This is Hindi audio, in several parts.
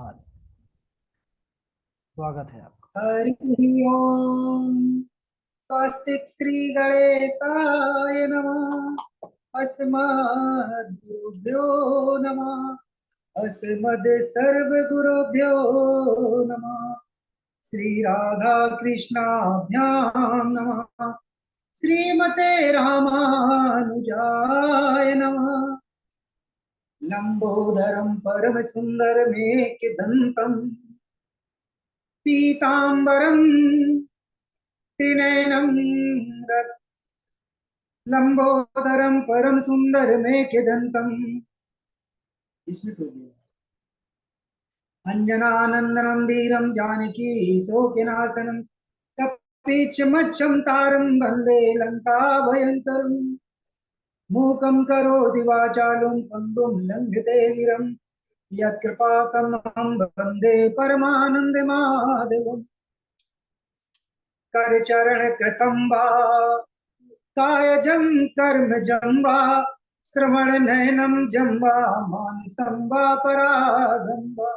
हाँ, स्वागत है आपका। हरि ओम। स्वस्तिक श्री गणेशाय नमः। अस्मद्गुरुभ्यो नमः। अस्मद् सर्वगुरुभ्यो नमः। श्री राधा कृष्णाभ्यां नमः। श्रीमते रामानुजाय नमः। लंबोदरं परम सुंदरमेकदंतं पीतांबरं त्रिनयनं लंबोदरम परम सुंदर मेघदंतम। इसमें तो अंजनानंदनम वीरम जानकी शोकनाशनम कपीचमच्छम तारम वंदे लंका भयंकरम। मूकं करोति वाचालं पंगुं लंघते गिरं यत्कृपातमहं वन्दे परमानन्दमाधवम्। करचरणकृतं वा कायजं कर्मजं वा श्रवणनयनं जं वा मानसं वा पराधं वा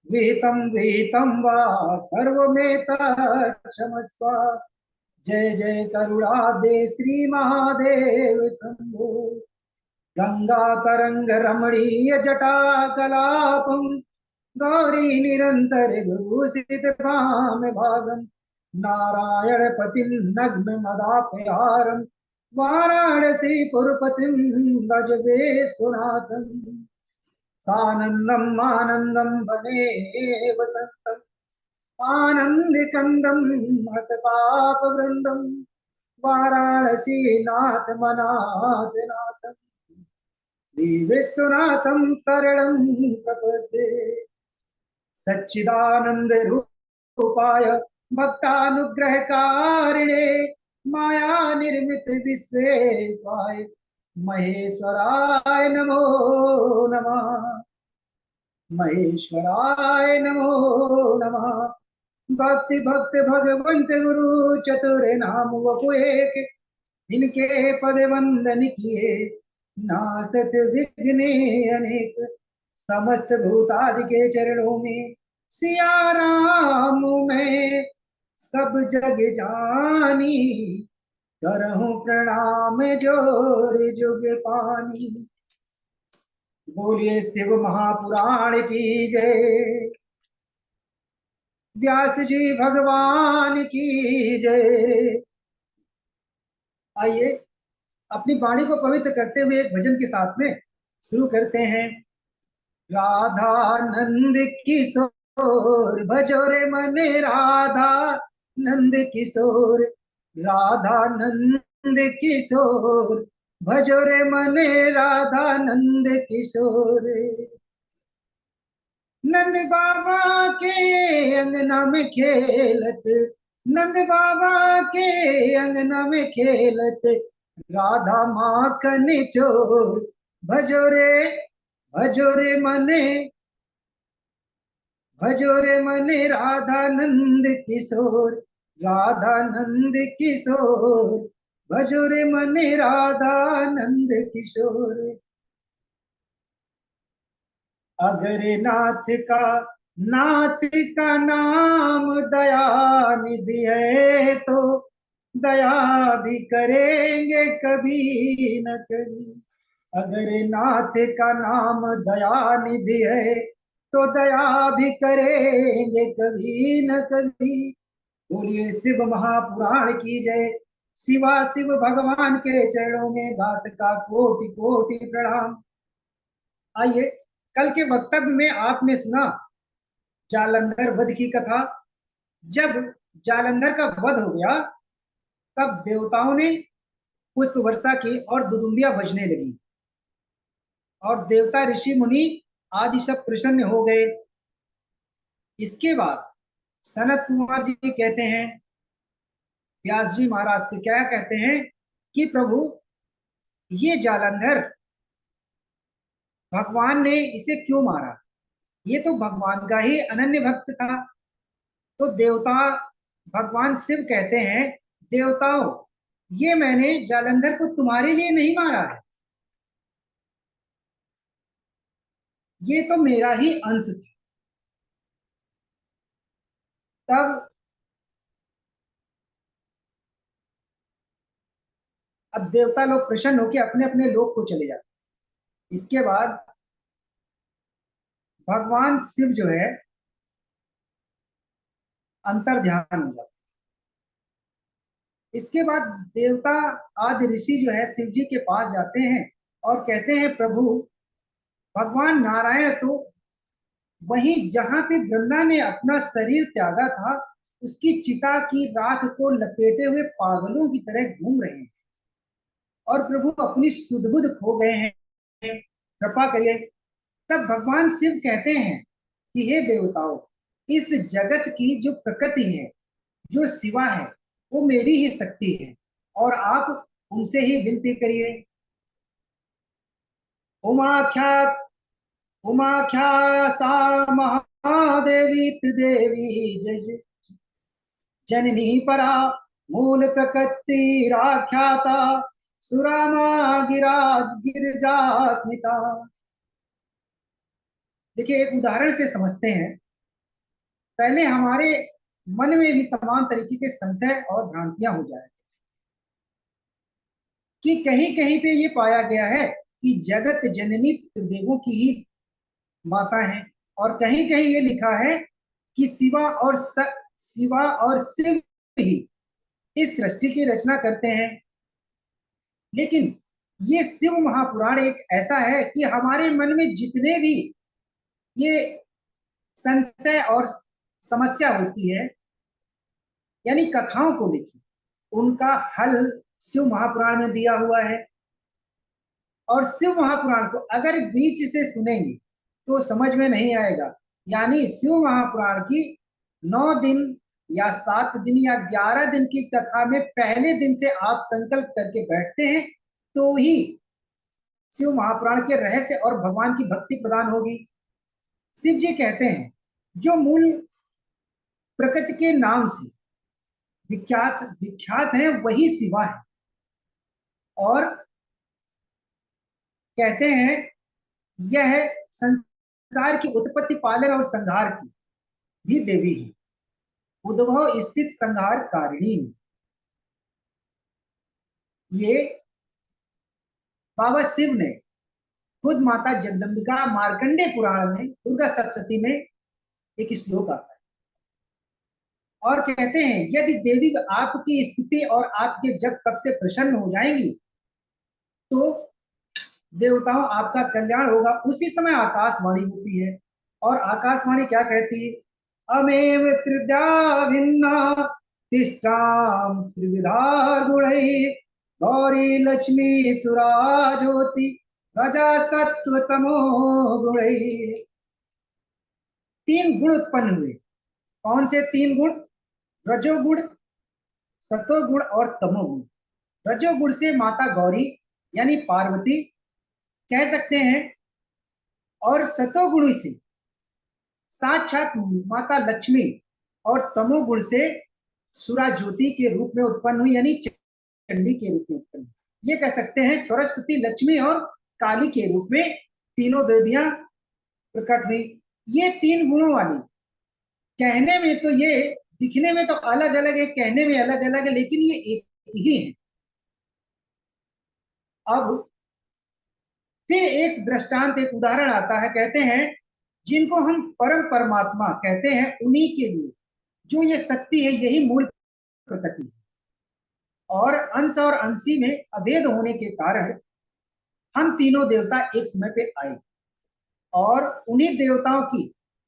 विहितं विहितं वा सर्वमेतत्क्षमस्व। जय जय करुणाब्धे श्री महादेव शंभो। गंगा तरंग रमणीय जटा कलापम गौरी निरंतर विभूषित भाम भागम। नारायण पतिं नग्न मदापहारम वाराणसी पुरपतिं भज विश्वनाथम। सानंदम आनंदम बने वसंतम आनंद कंदम हतपाप वृंदम वाराणसी नाथ मनाथ नाथम। श्री विश्वनाथम शरणं प्रपद्ये। सच्चिदानंद रूपाय भक्तानुग्रहकारिणे माया निर्मित विश्वेश्वाय महेश्वराय नमो नमः। महेश्वराय नमो नमः। भक्ति भक्त भगवंत गुरु चतुर नाम वपु एक। इनके पद वंदन किए नासत विघ्ने अनेक। समस्त भूतादि के चरणों में सिया राम में सब जग जानी। करहूं प्रणाम जोर जुग पानी। बोलिए शिव महापुराण की जय। व्यास जी भगवान की जय। आइए अपनी वाणी को पवित्र करते हुए एक भजन के साथ में शुरू करते हैं। राधा नंद किशोर भजो रे मने राधा नंद किशोर। राधा नंद किशोर भजो रे मने राधा नंद किशोर। नंद बाबा के अंगना में खेलत नंद बाबा के अंगना में खेलत राधा माखन चोर। भजो रे मने भजो रे मने राधा नंद किशोर। राधा नंद किशोर भजो रे मने राधा नंद किशोर। अगर नाथ का नाम दया निधि है तो दया भी करेंगे कभी न कभी। अगर नाथ का नाम दया निधि है तो दया भी करेंगे कभी न कभी। बोलिए शिव महापुराण की जय। शिवा शिव भगवान के चरणों में दास का कोटि कोटि प्रणाम। आइए कल के वक्तव्य में आपने सुना जालंधर वध की कथा। जब जालंधर का वध हो गया तब देवताओं ने पुष्प वर्षा की और दुदुम्बियां बजने लगी और देवता ऋषि मुनि आदि सब प्रसन्न हो गए। इसके बाद सनत कुमार जी कहते हैं व्यास जी महाराज से, क्या कहते हैं कि प्रभु ये जालंधर भगवान ने इसे क्यों मारा। ये तो भगवान का ही अनन्य भक्त था। तो देवता भगवान शिव कहते हैं देवताओं ये मैंने जालंधर को तुम्हारे लिए नहीं मारा है, ये तो मेरा ही अंश था। तब अब देवता लोग प्रसन्न होकर अपने अपने लोक को चले जाते। इसके बाद भगवान शिव जो है अंतर ध्यान हो जाते। इसके बाद देवता आदि ऋषि जो है शिव जी के पास जाते हैं और कहते हैं, प्रभु भगवान नारायण तो वहीं जहां पे ब्रह्मा ने अपना शरीर त्यागा था उसकी चिता की राख को लपेटे हुए पागलों की तरह घूम रहे हैं और प्रभु अपनी सुध बुध खो गए हैं, कृपा करिए। तब भगवान शिव कहते हैं कि हे देवताओं, इस जगत की जो प्रकृति है, जो शिवा है, वो मेरी ही शक्ति है और आप उनसे ही विनती करिए। उमाख्यात उमाख्या सा महादेवी त्रिदेवी जय जननी परा मूल प्रकृति राख्याता सुरामा गिराज गिरजात्मिका। देखिए एक उदाहरण से समझते हैं। पहले हमारे मन में भी तमाम तरीके के संशय और भ्रांतियां हो जाए कि कहीं कहीं पे ये पाया गया है कि जगत जननी त्रिदेवों की ही माता है और कहीं कहीं ये लिखा है कि शिवा और शिव ही इस सृष्टि की रचना करते हैं। लेकिन ये शिव महापुराण एक ऐसा है कि हमारे मन में जितने भी ये संशय और समस्या होती है, यानी कथाओं को लेकर, उनका हल शिव महापुराण में दिया हुआ है। और शिव महापुराण को अगर बीच से सुनेंगे तो समझ में नहीं आएगा। यानी शिव महापुराण की 9 दिन या 7 दिन या 11 दिन की कथा में पहले दिन से आप संकल्प करके बैठते हैं तो ही शिव महापुराण के रहस्य और भगवान की भक्ति प्रदान होगी। शिव जी कहते हैं, जो मूल प्रकृति के नाम से विख्यात विख्यात है वही शिवा है और कहते हैं यह संसार की उत्पत्ति पालन और संहार की भी देवी है, उद्भव स्थित संहार कारिणी। ये बाबा शिव ने खुद माता जगदम्बिका मार्कंडे पुराण में दुर्गा सप्तशती में एक श्लोक आता है और कहते हैं, यदि देवी आपकी स्थिति और आपके जब तब से प्रसन्न हो जाएंगी तो देवताओं आपका कल्याण होगा। उसी समय आकाशवाणी होती है और आकाशवाणी क्या कहती है, अमेव त्रिद्या भिन्ना तिष्ठाम त्रिविधा गुणैः गौरी लक्ष्मी सुरा ज्योति रजा सत्व तमो गुणैः। 3 गुण उत्पन्न हुए। कौन से 3 गुण? रजोगुण, सतोगुण और तमोगुण। रजोगुण से माता गौरी यानी पार्वती कह सकते हैं और सतोगुण से साक्षात माता लक्ष्मी और तमोगुण से सुरा ज्योति के रूप में उत्पन्न हुई यानी चंडी के रूप में उत्पन्न हुई। ये कह सकते हैं सरस्वती, लक्ष्मी और काली के रूप में तीनों देवियां प्रकट हुई। ये 3 गुणों वाली, कहने में तो ये दिखने में तो अलग अलग है, कहने में अलग अलग है, लेकिन ये एक ही है। अब फिर एक दृष्टांत, एक उदाहरण आता है। कहते हैं जिनको हम परम परमात्मा कहते हैं उन्हीं के लिए जो ये शक्ति है यही मूल प्रकृति है और अंश और अंशी में अभेद होने के कारण हम तीनों देवता एक समय पे आए और उन्हीं देवताओं की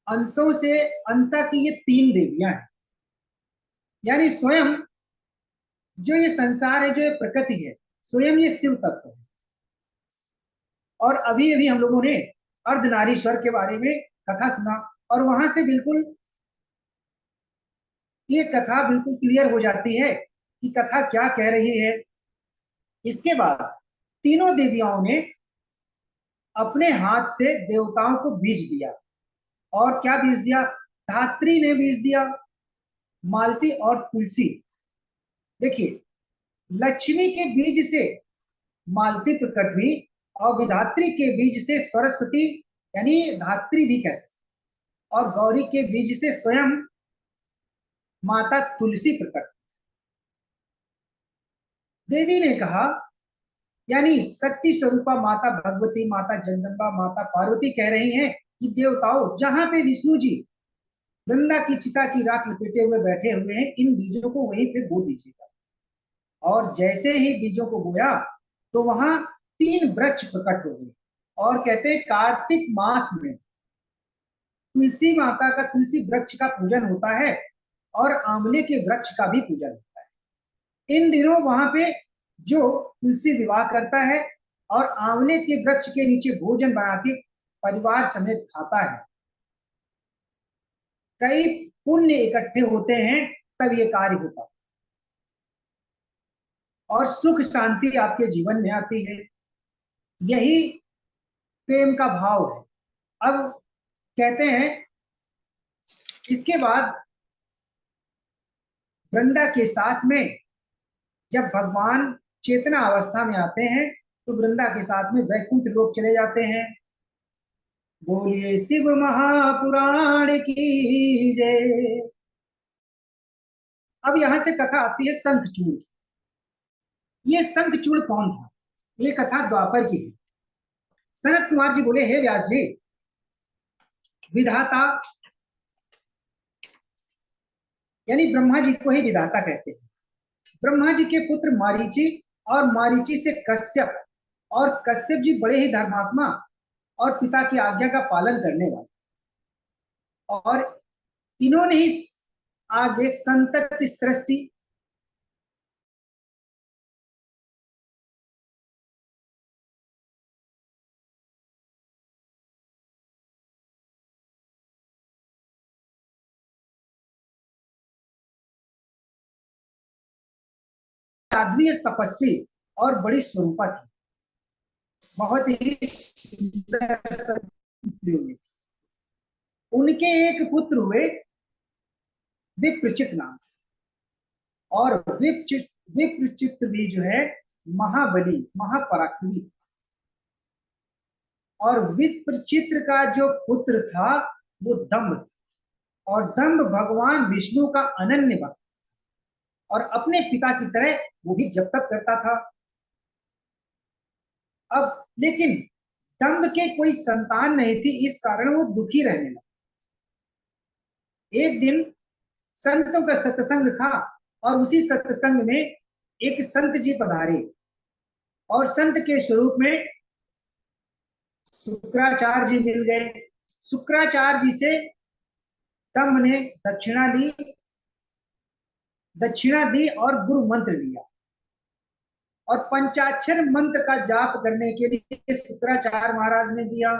अंशों से अंशा की ये 3 देवियां हैं। यानी स्वयं जो ये संसार है, जो ये प्रकृति है, स्वयं ये शिव तत्व है। और अभी अभी हम लोगों ने अर्धनारीश्वर के बारे में कथा सुना और वहां से बिल्कुल ये कथा बिल्कुल क्लियर हो जाती है कि कथा क्या कह रही है। इसके बाद तीनों देवियों ने अपने हाथ से देवताओं को बीज दिया। और क्या बीज दिया? धात्री ने बीज दिया, मालती और तुलसी। देखिए, लक्ष्मी के बीज से मालती प्रकट हुई और विधात्री के बीज से सरस्वती यानी धात्री भी कह सकते, और गौरी के बीज से स्वयं माता तुलसी प्रकट। देवी ने कहा, यानी शक्ति स्वरूपा माता भगवती, माता जगदम्बा, माता पार्वती कह रही हैं कि देवताओं, जहां पे विष्णु जी वृंदा की चिता की राख लपेटे हुए बैठे हुए हैं, इन बीजों को वहीं पे बो दीजिएगा। और जैसे ही बीजों को बोया तो वहां 3 वृक्ष प्रकट हो गए। और कहते हैं कार्तिक मास में तुलसी माता का, तुलसी वृक्ष का पूजन होता है और आंवले के वृक्ष का भी पूजन होता है। इन दिनों वहां पे जो तुलसी विवाह करता है और आंवले के वृक्ष के नीचे भोजन बना के परिवार समेत खाता है, कई पुण्य इकट्ठे होते हैं, तब ये कार्य होता और सुख शांति आपके जीवन में आती है। यही प्रेम का भाव है। अब कहते हैं इसके बाद वृंदा के साथ में जब भगवान चेतना अवस्था में आते हैं तो वृंदा के साथ में वैकुंठ लोक चले जाते हैं। बोलिए शिव महापुराण की जय। अब यहां से कथा आती है शंखचूड़। ये शंखचूड़ कौन था? ये कथा द्वापर की है। सनत कुमार जी बोले, हे व्यास जी, विधाता यानी ब्रह्मा जी को ही विधाता कहते हैं। ब्रह्मा जी के पुत्र मारीची और मारीची से कश्यप, और कश्यप जी बड़े ही धर्मात्मा और पिता की आज्ञा का पालन करने वाले, और इन्होंने ही आगे संतति सृष्टि साध्वी तपस्वी और बड़ी स्वरूपा थी, बहुत ही सुंदर। उनके एक पुत्र हुए विप्रचित नाम, और विप्रचित भी जो है महाबली महापराक्रमी। और विप्रचित्र का जो पुत्र था वो दंभ था, और दंभ भगवान विष्णु का अनन्य भक्त और अपने पिता की तरह वो भी जप तप करता था। अब लेकिन दंभ के कोई संतान नहीं थी, इस कारण वो दुखी रहने लगा। एक दिन संतों का सत्संग था और उसी सत्संग में एक संत जी पधारे, और संत के स्वरूप में शुक्राचार्य जी मिल गए। शुक्राचार्य जी से दंभ ने दक्षिणा दी और गुरु मंत्र लिया, और पंचाक्षर मंत्र का जाप करने के लिए शुक्राचार्य महाराज ने दिया।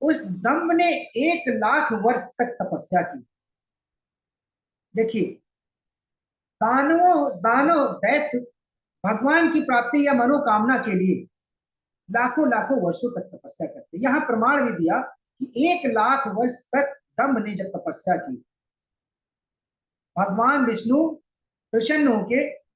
उस दंभ ने 1,00,000 वर्ष तक तपस्या की। देखिए, दानों दैत्य भगवान की प्राप्ति या मनोकामना के लिए लाखों लाखों वर्षों तक तपस्या करते। यहां प्रमाण भी दिया कि 1,00,000 वर्ष तक दंभ ने जब तपस्या की, भगवान विष्णु प्रसन्न होके